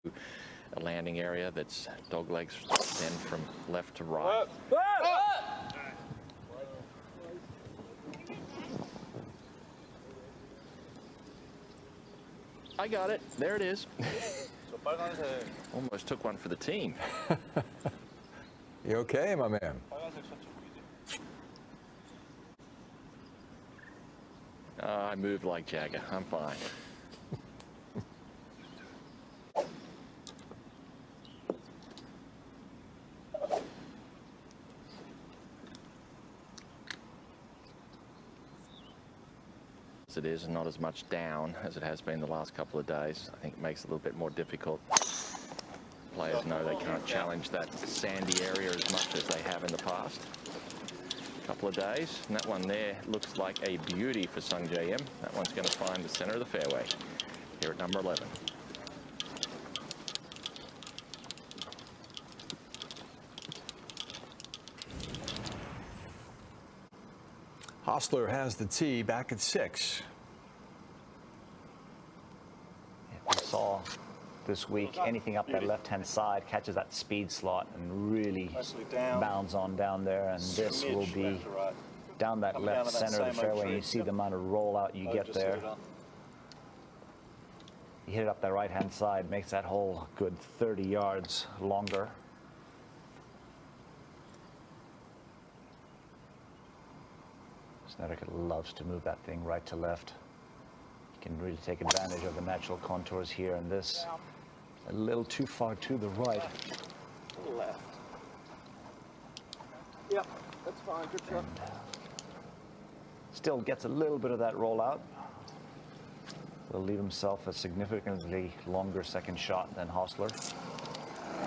a landing area that's dog legs then from left to right. I got it. There it is. Almost took one for the team. You okay, my man? I moved like Jagger. I'm fine. As it is, not as much down as it has been the last couple of days. I think it makes it a little bit more difficult. Players know they can't challenge that sandy area as much as they have in the past couple of days. And that one there looks like a beauty for SungJaeIm. That one's going to find the center of the fairway here at number 11. Hostler has the tee back at 6. We saw this week anything up that left-hand side catches that speed slot and really bounds on down there, and this will be down that left center of the fairway, and you see the amount of rollout you get there. You hit it up that right-hand side, makes that hole a good 30 yards longer. Snedeker loves to move that thing right to left. You can really take advantage of the natural contours here, and this a little too far to the right. Left. Yep, that's fine. Good shot. Still gets a little bit of that rollout. Will leave himself a significantly longer second shot than Hostler.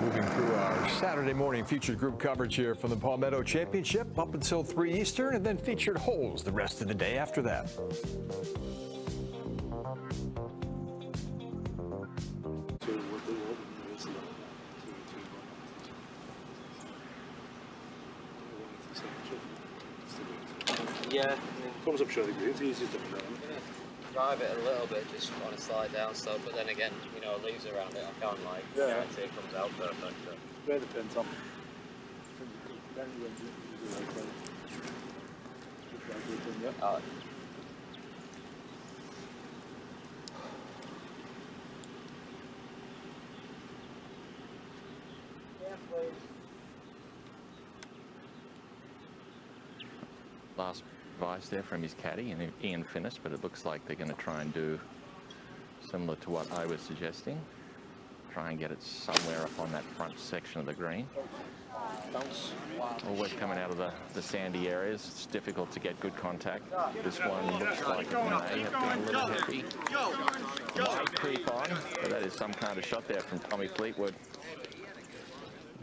Moving through our Saturday morning featured group coverage here from the Palmetto Championship up until 3 Eastern, and then featured holes the rest of the day after that. Yeah, comes up short. It's easy to do. Drive it a little bit just on a slide down slope, but then again, you know, leaves around it. I can't like guarantee it comes out perfect. So. Where the pin, Tom? Last advice there from his caddy and Ian Finnis, but it looks like they're going to try and do similar to what I was suggesting. Try and get it somewhere up on that front section of the green. Always coming out of the sandy areas. It's difficult to get good contact. This one looks like it may have been a little heavy. Might creep on, but that is some kind of shot there from Tommy Fleetwood.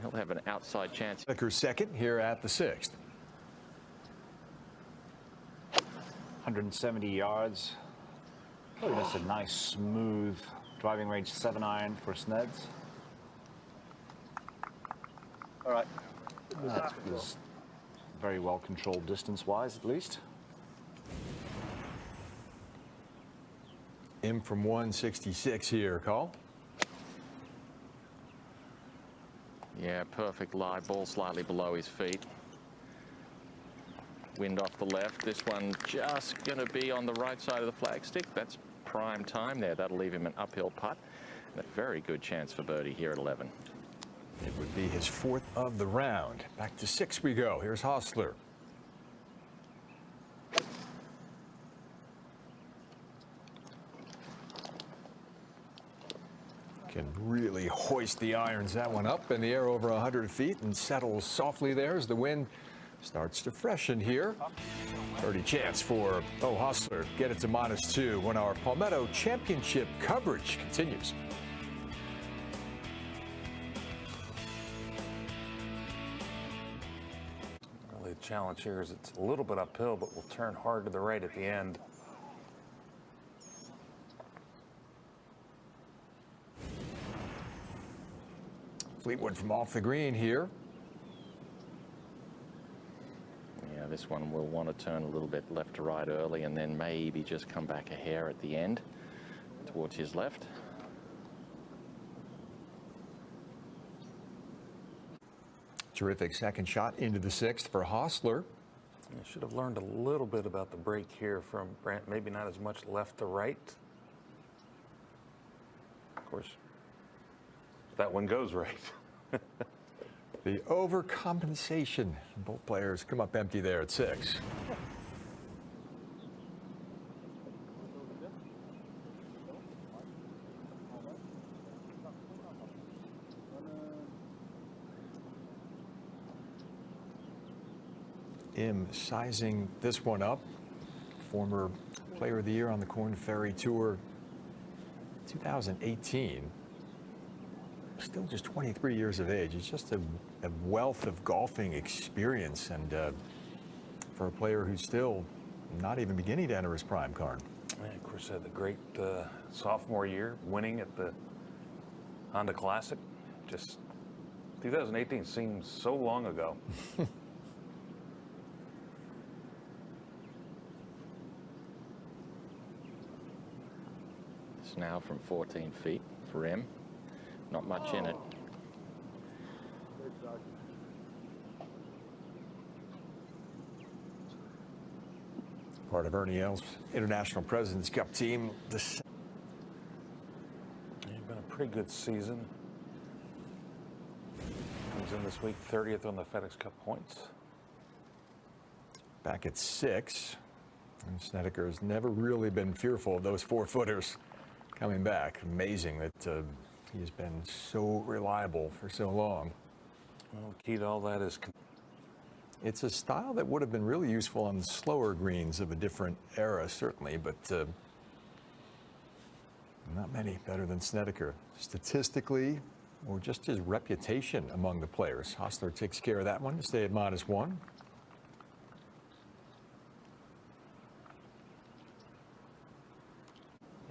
He'll have an outside chance. Snedeker second here at the 6th. 170 yards. Oh, that's a nice smooth driving range 7-iron for Sneds. All right. That was very well controlled distance-wise, at least. In from 166 here, Call. Yeah, perfect lie. Ball slightly below his feet. Wind off the left. This one just going to be on the right side of the flagstick. That's prime time there. That'll leave him an uphill putt. And a very good chance for birdie here at 11. It would be his 4th of the round. Back to 6 we go. Here's Hostler. Can really hoist the irons that one up in the air over 100 feet and settles softly there as the wind starts to freshen here. Birdie chance for Hostler. Get it to -2 when our Palmetto Championship coverage continues. Well, the challenge here is it's a little bit uphill, but will turn hard to the right at the end. Fleetwood from off the green here. Yeah, this one will want to turn a little bit left to right early and then maybe just come back a hair at the end towards his left. Terrific second shot into the sixth for Hostler. I should have learned a little bit about the break here from Brandt. Maybe not as much left to right. Of course, that one goes right. The overcompensation. Both players come up empty there at 6. Im sizing this one up. Former Player of the Year on the Korn Ferry Tour 2018. Still just 23 years of age. It's just a wealth of golfing experience, and for a player who's still not even beginning to enter his prime, Karn. And of course, had the great sophomore year, winning at the Honda Classic. Just 2018 seems so long ago. It's now from 14 feet for Im. Not much in it. Part of Ernie Els' International President's Cup team. It's been a pretty good season. Comes in this week 30th on the FedEx Cup points. Back at 6. And Snedeker has never really been fearful of those 4-footers coming back. Amazing that he has been so reliable for so long. Well, the key to all that is it's a style that would have been really useful on the slower greens of a different era, certainly, but not many better than Snedeker. Statistically, or just his reputation among the players. Hostler takes care of that one to stay at -1.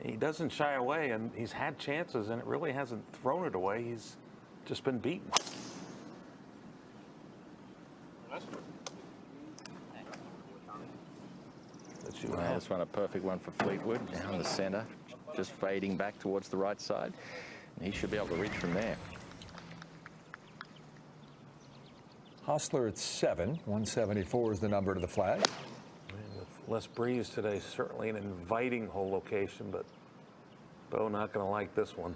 he doesn't shy away, and he's had chances, and it really hasn't thrown it away. He's just been beaten. Well, this one a perfect one for Fleetwood down the center, just fading back towards the right side. And he should be able to reach from there. Hostler at 7. 174 is the number to the flag. And with less breeze today, certainly an inviting hole location, but Bo not going to like this one.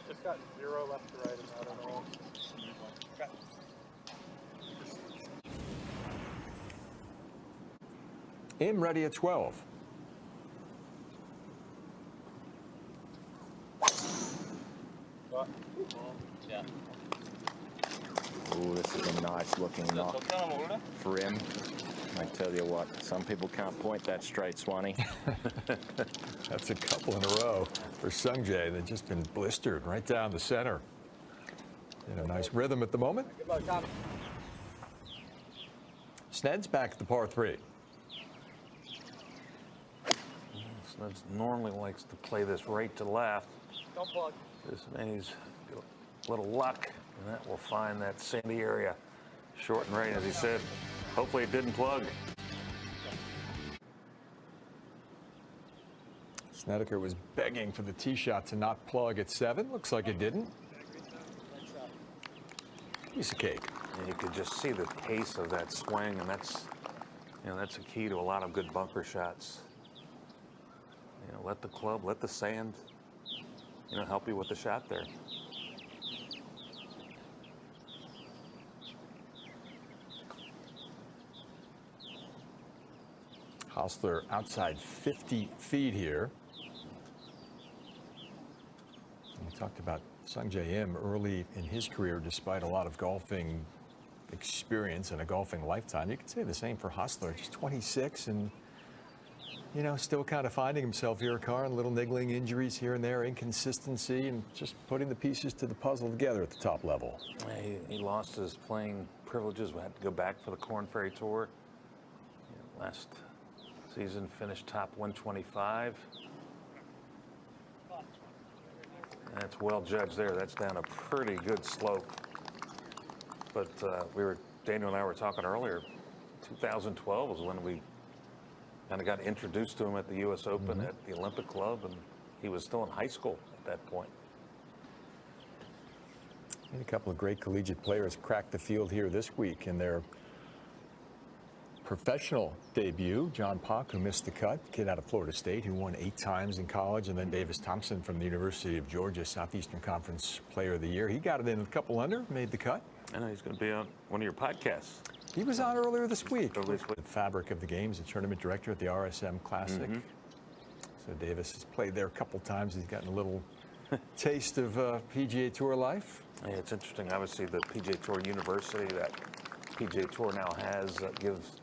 Just got 0 left to right, and I don't know. Im ready at 12. Yeah. Oh, this is a nice looking knock for Im. I tell you what, some people can't point that straight, Swanee. That's a couple in a row for SungJae. They've just been blistered right down the center. In a nice rhythm at the moment. Sned's back at the par 3. Sneds normally likes to play this right to left. Don't plug. This means a little luck, and that will find that sandy area short and right, as he said. Hopefully it didn't plug. Snedeker was begging for the tee shot to not plug at 7. Looks like it didn't. Piece of cake. And you could just see the pace of that swing, and that's, that's a key to a lot of good bunker shots. Let the club, let the sand, help you with the shot there. Hostler outside 50 feet here. We talked about SungJaeIm early in his career, despite a lot of golfing experience and a golfing lifetime. You could say the same for Hostler, just 26 and, still kind of finding himself here, Karn. Little niggling injuries here and there, inconsistency, and just putting the pieces to the puzzle together at the top level. He lost his playing privileges. We had to go back for the Korn Ferry Tour. Last season finished top 125. That's well judged there. That's down a pretty good slope. But Daniel and I were talking earlier, 2012 was when we kind of got introduced to him at the U.S. Open at the Olympic Club, and he was still in high school at that point. And a couple of great collegiate players cracked the field here this week in their professional debut. John Pock, who missed the cut, kid out of Florida State, who won 8 times in college, and then Davis Thompson from the University of Georgia, Southeastern Conference Player of the Year. He got it in a couple under, made the cut. I know he's going to be on one of your podcasts. He was on earlier this week. The fabric of the game, he's a tournament director at the RSM Classic. So Davis has played there a couple times. He's gotten a little taste of PGA Tour life. Yeah, it's interesting. Obviously, the PGA Tour University that PGA Tour now has gives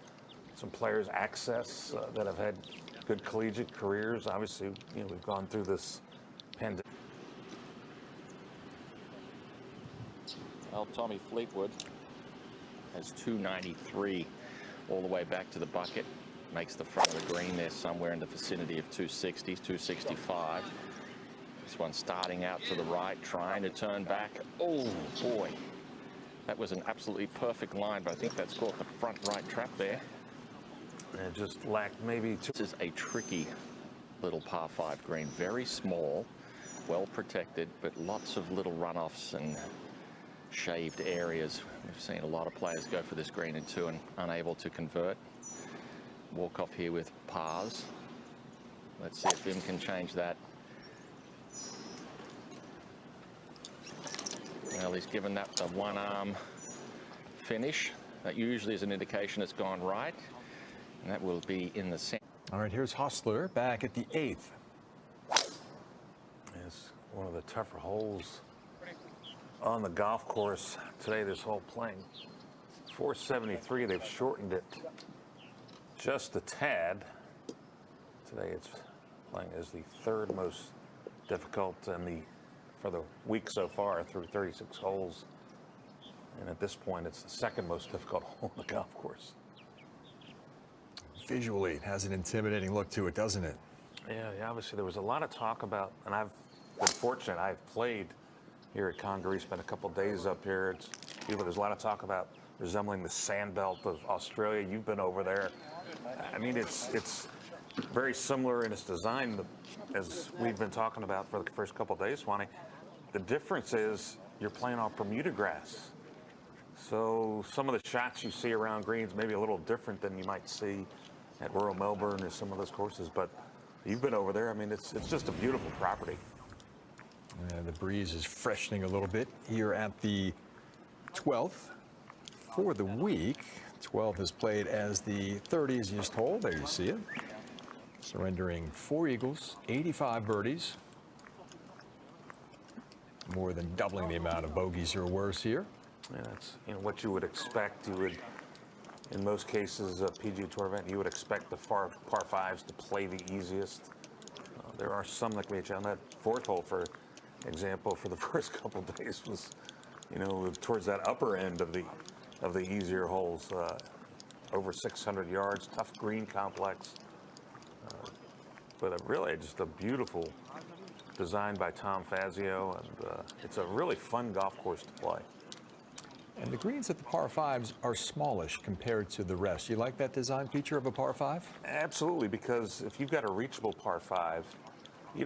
some players access that have had good collegiate careers. Obviously, you know, we've gone through this pandemic. Well, Tommy Fleetwood has 293 all the way back to the bucket. Makes the front of the green there somewhere in the vicinity of 260s, 265. This one starting out to the right, trying to turn back. Oh, boy. That was an absolutely perfect line, but I think that's caught the front right trap there. And just lacked maybe two. This is a tricky little par 5 green. Very small, well protected, but lots of little runoffs and shaved areas. We've seen a lot of players go for this green in 2 and unable to convert. Walk off here with pars. Let's see if Im can change that. Well, he's given that a one-arm finish. That usually is an indication it's gone right. And that will be in the center. All right, here's Hostler back at the 8th. It's one of the tougher holes on the golf course today, this whole playing. 473, they've shortened it just a tad. Today it's playing as the 3rd most difficult for the week so far through 36 holes. And at this point, it's the 2nd most difficult hole on the golf course. Visually, it has an intimidating look to it, doesn't it? Yeah, obviously there was a lot of talk about, and I've been fortunate, I've played here at Congaree, spent a couple days up here. There's a lot of talk about resembling the sand belt of Australia. You've been over there. I mean, it's very similar in its design as we've been talking about for the first couple of days, Swanee. The difference is you're playing on Bermuda grass. So some of the shots you see around greens may be a little different than you might see at Royal Melbourne or some of those courses, but you've been over there. I mean, it's just a beautiful property. The breeze is freshening a little bit here at the 12th for the week. 12 is played as the 30th hole. There you see it. Surrendering 4 eagles, 85 birdies. More than doubling the amount of bogeys or worse here. Yeah, that's what you would expect. You would, in most cases, a PGA Tour event, you would expect the par 5s to play the easiest. There are some that can be challenged. That 4th hole, for example, for the first couple of days was, towards that upper end of the easier holes. Over 600 yards, tough green complex, but really just a beautiful design by Tom Fazio, and it's a really fun golf course to play. And the greens at the par 5s are smallish compared to the rest. You like that design feature of a par 5? Absolutely, because if you've got a reachable par 5, you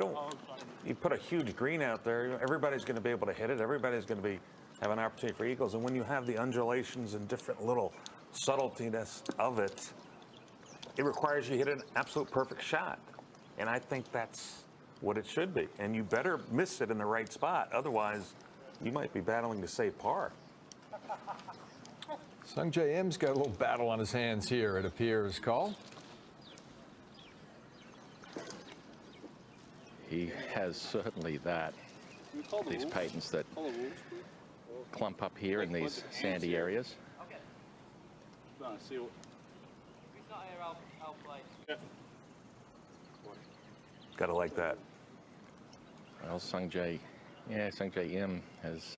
put a huge green out there, everybody's going to be able to hit it. Everybody's going to have an opportunity for eagles. And when you have the undulations and different little subtletiness of it, it requires you to hit an absolute perfect shot. And I think that's what it should be. And you better miss it in the right spot. Otherwise, you might be battling to save par. SungJaeIm's got a little battle on his hands here, it appears, Call. He has certainly that. These patents that clump up here in these sandy areas. Gotta like that. Well, SungJaeIm has